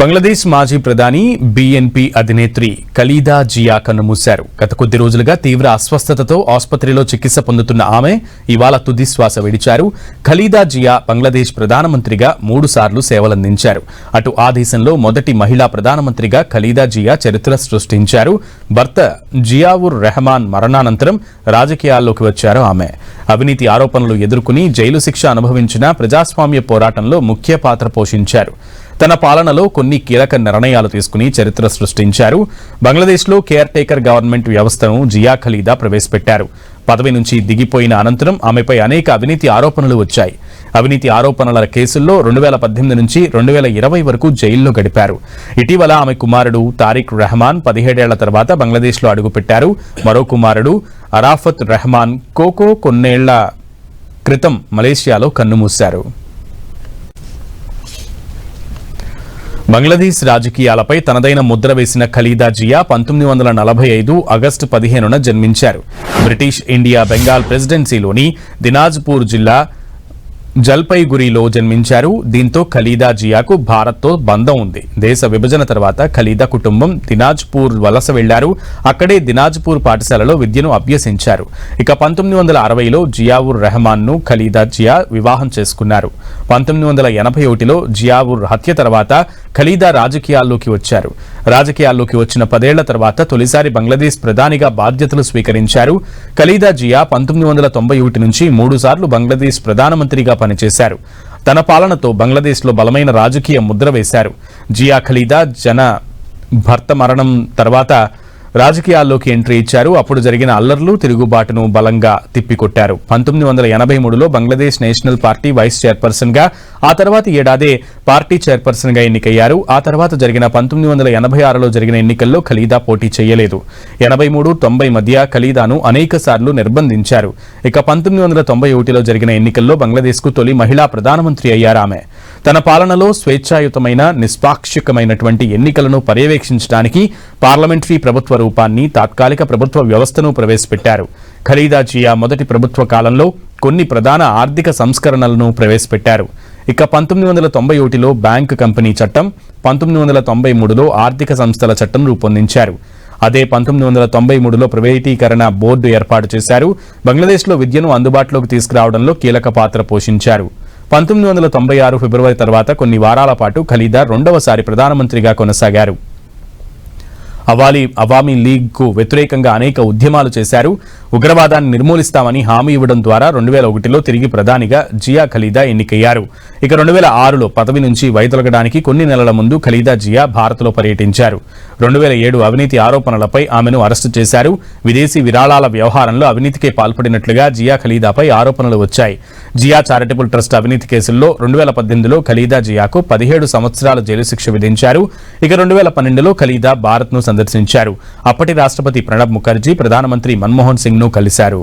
బంగ్లాదేశ్ మాజీ ప్రధాని బీఎన్పీ అధినేత్రి ఖలీదా జియా కన్నుమూశారు. గత కొద్ది రోజులుగా తీవ్ర అస్వస్థతతో ఆసుపత్రిలో చికిత్స పొందుతున్న ఆమె ఇవాళ తుది శ్వాస విడిచారు. ఖలీదా జియా బంగ్లాదేశ్ ప్రధానమంత్రిగా 3 సార్లు సేవలందించారు. అటు ఆ దేశంలో మొదటి మహిళా ప్రధానమంత్రిగా ఖలీదా జియా చరిత్ర సృష్టించారు. భర్త జియావుర్ రెహమాన్ మరణానంతరం రాజకీయాల్లోకి వచ్చారు ఆమె. అవినీతి ఆరోపణలు ఎదుర్కొని జైలు శిక్ష అనుభవించిన ప్రజాస్వామ్య పోరాటంలో ముఖ్య పాత్ర పోషించారు. తన పాలనలో కొన్ని కీలక నిర్ణయాలు తీసుకుని చరిత్ర సృష్టించారు. బంగ్లాదేశ్లో కేర్ టేకర్ గవర్నమెంట్ వ్యవస్థను జియా ఖలీదా ప్రవేశపెట్టారు. పదవి నుంచి దిగిపోయిన అనంతరం ఆమెపై అనేక అవినీతి ఆరోపణలు వచ్చాయి. అవినీతి ఆరోపణల కేసుల్లో 2018 నుంచి 2020 వరకు జైల్లో గడిపారు. ఇటీవల ఆమె కుమారుడు తారిక్ రెహమాన్ 17 ఏళ్ల తర్వాత బంగ్లాదేశ్లో అడుగుపెట్టారు. మరో కుమారుడు అరాఫత్ రెహమాన్ కోకో కొన్నేళ్ల క్రితం మలేషియాలో కన్నుమూశారు. బంగ్లాదేశ్ రాజకీయాలపై తనదైన ముద్ర వేసిన ఖలీదా జియా 1945 ఆగస్టు 15న జన్మించారు. బ్రిటిష్ ఇండియా బెంగాల్ ప్రెసిడెన్సీలోని దినాజ్పూర్ జిల్లా జల్పైగురిలో జన్మించారు. దీంతో ఖలీదా జియాకు భారత్తో బంధం ఉంది. దేశ విభజన తర్వాత ఖలీదా కుటుంబం దినాజ్పూర్ వలస వెళ్లారు. అక్కడే దినాజ్పూర్ పాఠశాలలో విద్యను అభ్యసించారు. ఇక 1960లో జియావుర్ రెహమాన్ ను ఖలీదా జియా వివాహం చేసుకున్నారు. 1981లో జియావుర్ హత్య తర్వాత ఖలీదా రాజకీయాల్లోకి వచ్చారు. రాజకీయాల్లోకి వచ్చిన 10 ఏళ్ల తర్వాత తొలిసారి బంగ్లాదేశ్ ప్రధానిగా బాధ్యతలు స్వీకరించారు. ఖలీదా జియా 1991 నుంచి 3 సార్లు బంగ్లాదేశ్ ప్రధానమంత్రిగా పనిచేశారు. తన పాలనతో బంగ్లాదేశ్లో బలమైన రాజకీయ ముద్ర వేశారు. జియా ఖలీదా భర్త మరణం తర్వాత రాజకీయాల్లోకి ఎంట్రీ ఇచ్చారు. అప్పుడు జరిగిన అల్లర్లు, తిరుగుబాటును బలంగా తిప్పికొట్టారు. 1983లో Bangladesh national party vice chairperson గా, ఆ తర్వాత ఏడాదే పార్టీ చైర్పర్సన్ గా ఎన్నికయ్యారు. ఆ తర్వాత జరిగిన 1986లో జరిగిన ఎన్నికల్లో ఖలీదా పోటీ చేయలేదు. 83-90 మధ్య ఖలీదాను అనేక సార్లు నిర్బంధించారు. ఇక 1991లో జరిగిన ఎన్నికల్లో బంగ్లాదేశ్కు తొలి మహిళా ప్రధానమంత్రి అయ్యారు ఆమె. తన పాలనలో స్వేచ్ఛాయుతమైన, నిష్పాక్షికమైనటువంటి ఎన్నికలను పర్యవేక్షించడానికి పార్లమెంటరీ ప్రభుత్వ రూపాన్ని, తాత్కాలిక ప్రభుత్వ వ్యవస్థను ప్రవేశపెట్టారు. ఖలీదా జియా మొదటి ప్రభుత్వ కాలంలో కొన్ని ప్రధాన ఆర్థిక సంస్కరణలను ప్రవేశపెట్టారు. ఇక 1991లో బ్యాంక్ కంపెనీ చట్టం, 1993లో ఆర్థిక సంస్థల చట్టం రూపొందించారు. అదే 1993లో ప్రైవేటీకరణ బోర్డు ఏర్పాటు చేశారు. బంగ్లాదేశ్లో విద్యను అందుబాటులోకి తీసుకురావడంలో కీలక పాత్ర పోషించారు. 1996 ఫిబ్రవరి తర్వాత కొన్ని వారాల పాటు ఖలీదా 2వసారి ప్రధానమంత్రిగా కొనసాగారు. అవామీ లీగ్ కు వ్యతిరేకంగా అనేక ఉద్యమాలు చేశారు. ఉగ్రవాదాన్ని నిర్మూలిస్తామని హామీ ఇవ్వడం ద్వారా 2001లో తిరిగి ప్రధానిగా జియా ఖలీదా ఎన్నికయ్యారు. ఇక 2006లో పదవి నుంచి వైదొలగడానికి కొన్ని నెలల ముందు ఖలీదా జియా భారత్లో పర్యటించారు. 2007 అవినీతి ఆరోపణలపై ఆమెను అరెస్టు చేశారు. విదేశీ విరాళాల వ్యవహారంలో అవినీతికే పాల్పడినట్లుగా జియా ఖలీదాపై ఆరోపణలు వచ్చాయి. జియా చారిటబుల్ ట్రస్ట్ అవినీతి కేసుల్లో 2018లో ఖలీదా జియాకు 17 సంవత్సరాల జైలు శిక్ష విధించారు. ఇక 2012లో ఖలీదా భారత్ను సందర్శించారు. అప్పటి రాష్ట్రపతి ప్రణబ్ ముఖర్జీ, ప్రధానమంత్రి మన్మోహన్ సింగ్ ను కలిశారు.